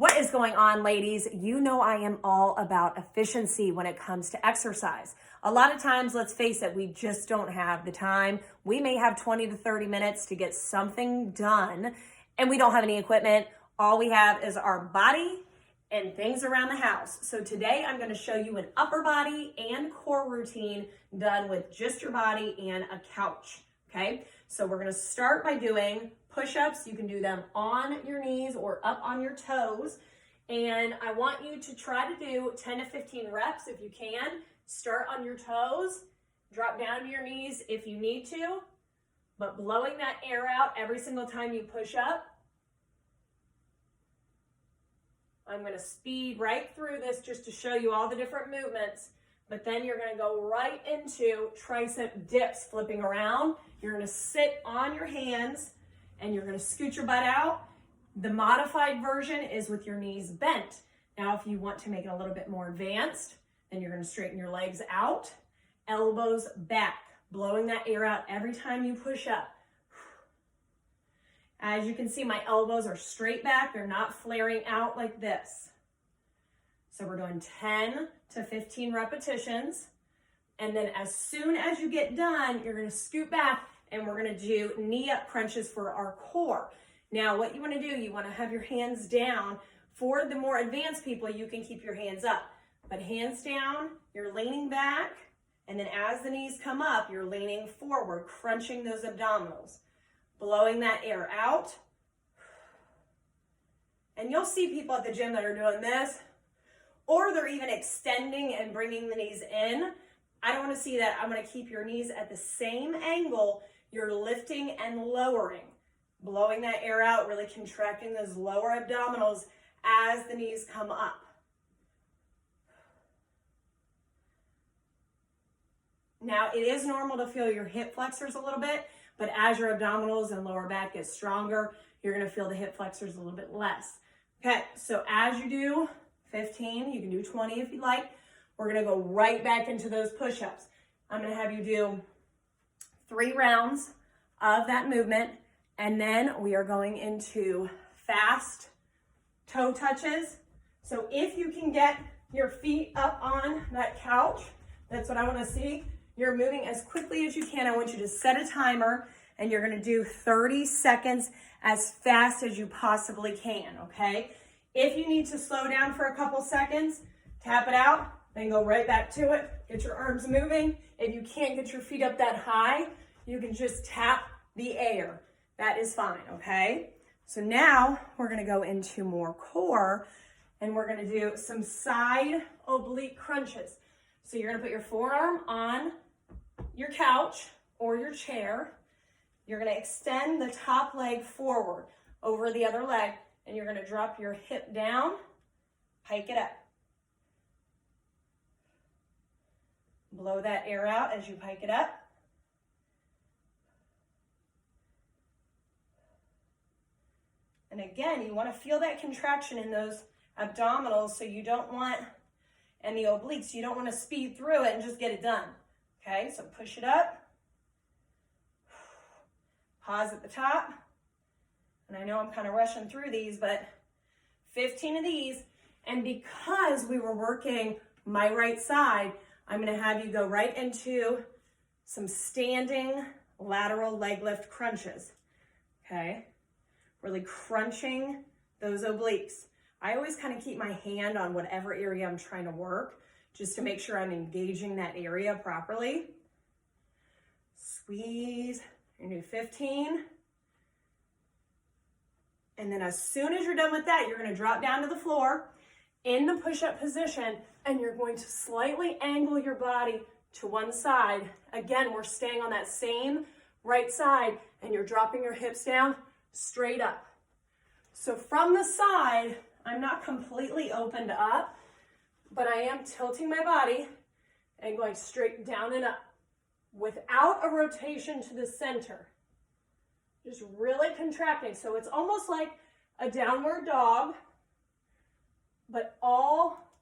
What is going on, ladies? You know I am all about efficiency when it comes to exercise. A lot of times, let's face it, we just don't have the time. We may have 20 to 30 minutes to get something done, and we don't have any equipment. All we have is our body and things around the house. So today I'm going to show you an upper body and core routine done with just your body and a couch. Okay, so we're going to start by doing push-ups. You can do them on your knees or up on your toes. And I want you to try to do 10 to 15 reps if you can. Start on your toes, drop down to your knees if you need to, but blowing that air out every single time you push up. I'm going to speed right through this just to show you all the different movements, but then you're going to go right into tricep dips, flipping around. You're going to sit on your hands and you're going to scoot your butt out. The modified version is with your knees bent. Now, if you want to make it a little bit more advanced, then you're going to straighten your legs out, elbows back, blowing that air out every time you push up. As you can see, my elbows are straight back. They're not flaring out like this. So we're doing 10 to 15 repetitions. And then as soon as you get done, you're going to scoot back and we're going to do knee up crunches for our core. Now, what you want to do, you want to have your hands down. For the more advanced people, you can keep your hands up. But hands down, you're leaning back. And then as the knees come up, you're leaning forward, crunching those abdominals. Blowing that air out. And you'll see people at the gym that are doing this, or they're even extending and bringing the knees in. I don't want to see that. I'm going to keep your knees at the same angle. You're lifting and lowering. Blowing that air out, really contracting those lower abdominals as the knees come up. Now, it is normal to feel your hip flexors a little bit, but as your abdominals and lower back get stronger, you're going to feel the hip flexors a little bit less. Okay, so as you do 15, you can do 20 if you like. We're going to go right back into those push-ups. I'm going to have you do 3 rounds of that movement, and then we are going into fast toe touches. So if you can get your feet up on that couch, that's what I want to see. You're moving as quickly as you can. I want you to set a timer, and you're going to do 30 seconds as fast as you possibly can, okay? If you need to slow down for a couple seconds, tap it out, then go right back to it. Get your arms moving. If you can't get your feet up that high, you can just tap the air. That is fine, okay? So now we're going to go into more core, and we're going to do some side oblique crunches. So you're going to put your forearm on your couch or your chair. You're going to extend the top leg forward over the other leg, and you're going to drop your hip down, hike it up. Blow that air out as you hike it up. And again, you want to feel that contraction in those abdominals, so you don't want, and the obliques, you don't want to speed through it and just get it done. Okay, so push it up. Pause at the top. And I know I'm kind of rushing through these, but 15 of these. And because we were working my right side, I'm going to have you go right into some standing lateral leg lift crunches. Okay, really crunching those obliques. I always kind of keep my hand on whatever area I'm trying to work, just to make sure I'm engaging that area properly. Squeeze, you do 15. And then as soon as you're done with that, you're going to drop down to the floor in the push-up position, and you're going to slightly angle your body to one side. Again, we're staying on that same right side, and you're dropping your hips down straight up. So from the side, I'm not completely opened up, but I am tilting my body and going straight down and up without a rotation to the center. Just really contracting. So it's almost like a downward dog, but all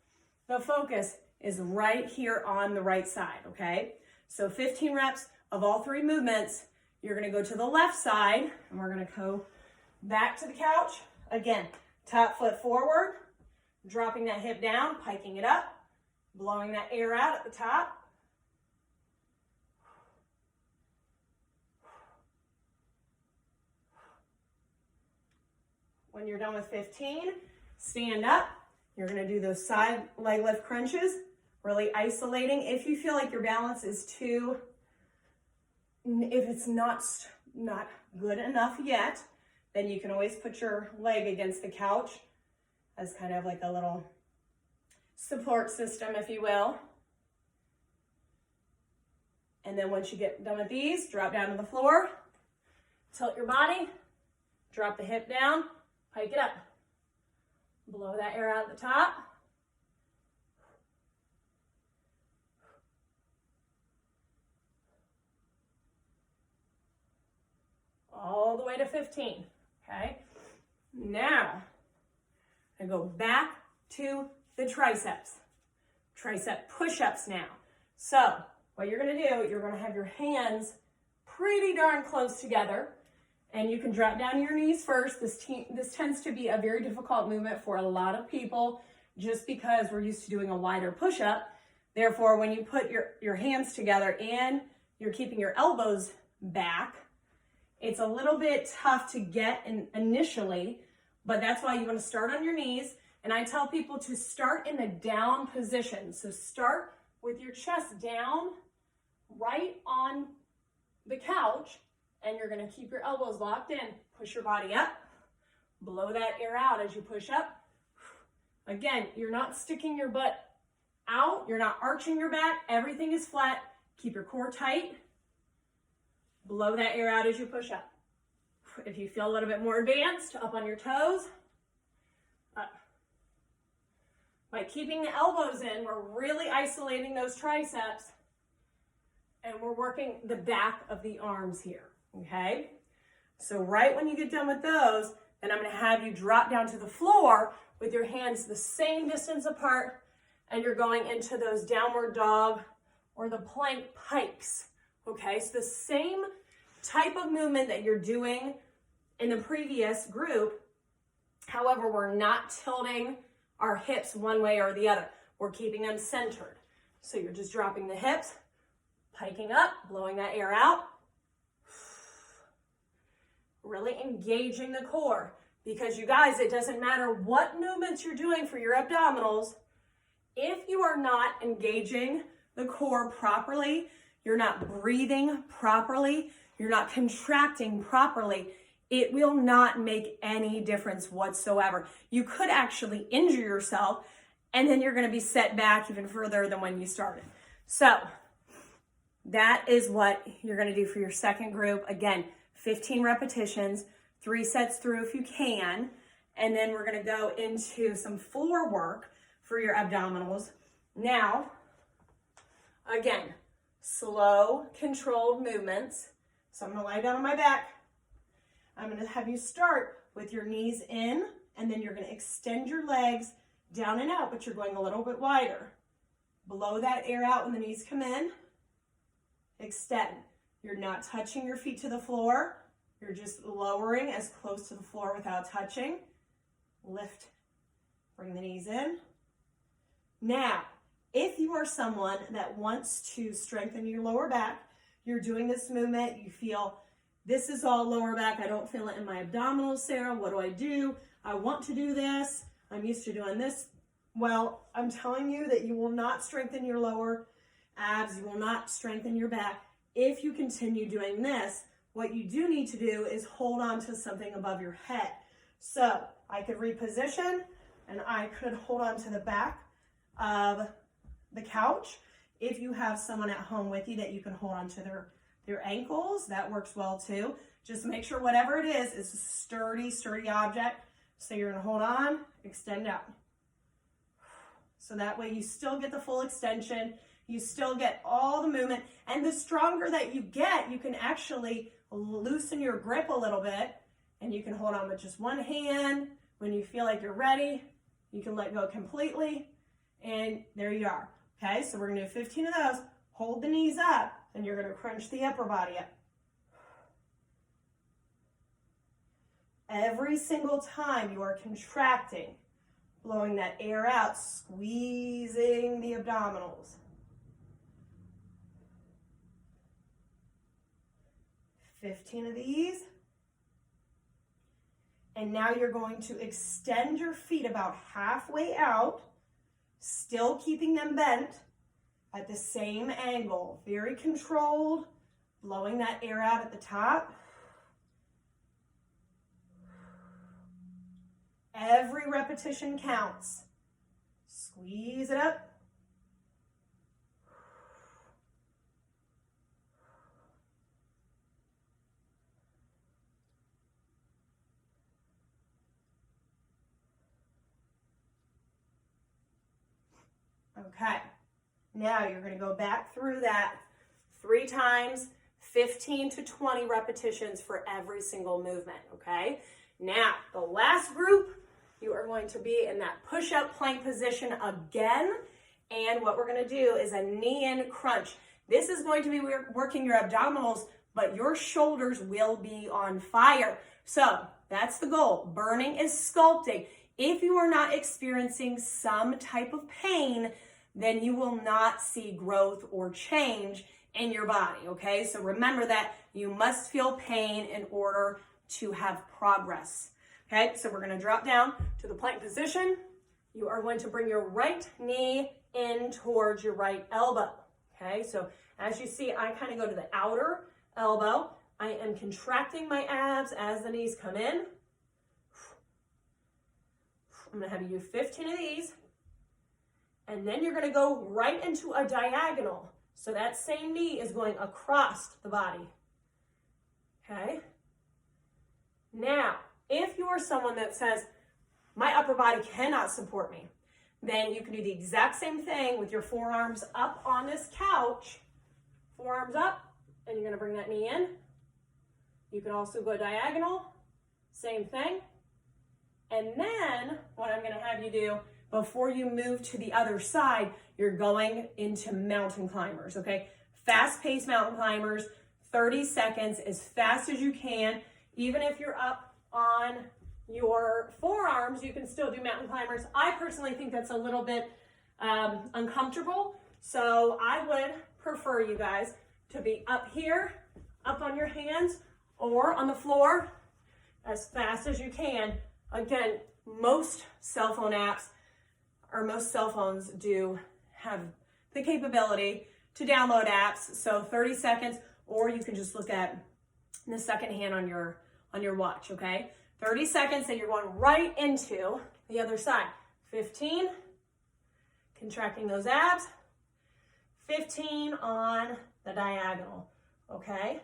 the focus is right here on the right side, okay? So 15 reps of all 3 movements. You're gonna go to the left side, and we're gonna go back to the couch. Again, Top foot forward, dropping that hip down, piking it up, blowing that air out at the top. When you're done with 15, stand up. You're gonna do those side leg lift crunches, really isolating. If you feel like your balance is too, if it's not good enough yet, then you can always put your leg against the couch as kind of like a little support system, if you will. And then once you get done with these, drop down to the floor, tilt your body, drop the hip down, hike it up. Blow that air out at the top. All the way to 15, okay? Now, I go back to the triceps. Tricep push-ups now. So, what you're gonna do, you're gonna have your hands pretty darn close together, and you can drop down your knees first. This tends to be a very difficult movement for a lot of people just because we're used to doing a wider push-up. Therefore, when you put your hands together and you're keeping your elbows back, it's a little bit tough to get initially, but that's why you want to start on your knees. And I tell people to start in the down position. So start with your chest down, right on the couch, and you're going to keep your elbows locked in. Push your body up, blow that air out as you push up. Again, you're not sticking your butt out, you're not arching your back, everything is flat. Keep your core tight. Blow that air out as you push up. If you feel a little bit more advanced, up on your toes. Up. By keeping the elbows in, we're really isolating those triceps, and we're working the back of the arms here, okay? So right when you get done with those, then I'm gonna have you drop down to the floor with your hands the same distance apart, and you're going into those downward dog or the plank pikes, okay? So the same type of movement that you're doing in the previous group. However, we're not tilting our hips one way or the other. We're keeping them centered. So you're just dropping the hips, piking up, blowing that air out. Really engaging the core, because you guys, it doesn't matter what movements you're doing for your abdominals. If you are not engaging the core properly, you're not breathing properly, you're not contracting properly, it will not make any difference whatsoever. You could actually injure yourself, and then you're going to be set back even further than when you started. So that is what you're going to do for your second group. Again, 15 repetitions, 3 sets through if you can, and then we're going to go into some floor work for your abdominals. Now, again, slow, controlled movements. So I'm going to lie down on my back. I'm going to have you start with your knees in, and then you're going to extend your legs down and out, but you're going a little bit wider. Blow that air out when the knees come in. Extend. You're not touching your feet to the floor. You're just lowering as close to the floor without touching. Lift. Bring the knees in. Now, if you are someone that wants to strengthen your lower back, you're doing this movement, you feel this is all lower back, I don't feel it in my abdominals, Sarah, what do? I want to do this, I'm used to doing this. Well, I'm telling you that you will not strengthen your lower abs, you will not strengthen your back if you continue doing this. What you do need to do is hold on to something above your head. So I could reposition and I could hold on to the back of the couch. If you have someone at home with you that you can hold on to their ankles, that works well too. Just make sure whatever it is a sturdy object. So you're gonna hold on, extend out. So that way you still get the full extension, you still get all the movement, and the stronger that you get, you can actually loosen your grip a little bit, and you can hold on with just one hand. When you feel like you're ready, you can let go completely, and there you are. Okay, so we're gonna do 15 of those. Hold the knees up, and you're gonna crunch the upper body up. Every single time you are contracting, blowing that air out, squeezing the abdominals. 15 of these. And now you're going to extend your feet about halfway out, still keeping them bent at the same angle. Very controlled, blowing that air out at the top. Every repetition counts. Squeeze it up. Okay, now you're going to go back through that 3 times, 15 to 20 repetitions for every single movement, okay? Now, the last group, you are going to be in that push-up plank position again, and what we're going to do is a knee-in crunch. This is going to be working your abdominals, but your shoulders will be on fire. So, that's the goal. Burning is sculpting. If you are not experiencing some type of pain, then you will not see growth or change in your body, okay? So remember that you must feel pain in order to have progress, okay? So we're gonna drop down to the plank position. You are going to bring your right knee in towards your right elbow, okay? So as you see, I kind of go to the outer elbow. I am contracting my abs as the knees come in. I'm gonna have you do 15 of these. And then you're gonna go right into a diagonal. So that same knee is going across the body, okay? Now, if you're someone that says, my upper body cannot support me, then you can do the exact same thing with your forearms up on this couch, forearms up, and you're gonna bring that knee in. You can also go diagonal, same thing. And then what I'm gonna have you do before you move to the other side, you're going into mountain climbers, okay? Fast-paced mountain climbers, 30 seconds, as fast as you can. Even if you're up on your forearms, you can still do mountain climbers. I personally think that's a little bit uncomfortable, so I would prefer you guys to be up here, up on your hands, or on the floor as fast as you can. Again, most cell phone apps, or most cell phones do have the capability to download apps. So 30 seconds, or you can just look at the second hand on your watch, okay? 30 seconds, and you're going right into the other side. 15, contracting those abs. 15 on the diagonal, okay?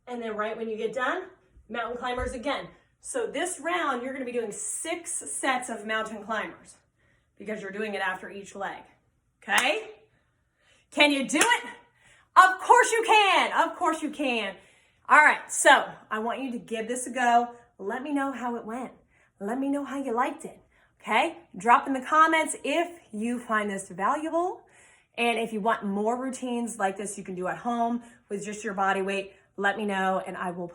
And then right when you get done, mountain climbers again. So this round, you're gonna be doing 6 sets of mountain climbers because you're doing it after each leg, okay? Can you do it? Of course you can, of course you can. All right, so I want you to give this a go. Let me know how it went. Let me know how you liked it, okay? Drop in the comments if you find this valuable. And if you want more routines like this you can do at home with just your body weight, let me know and I will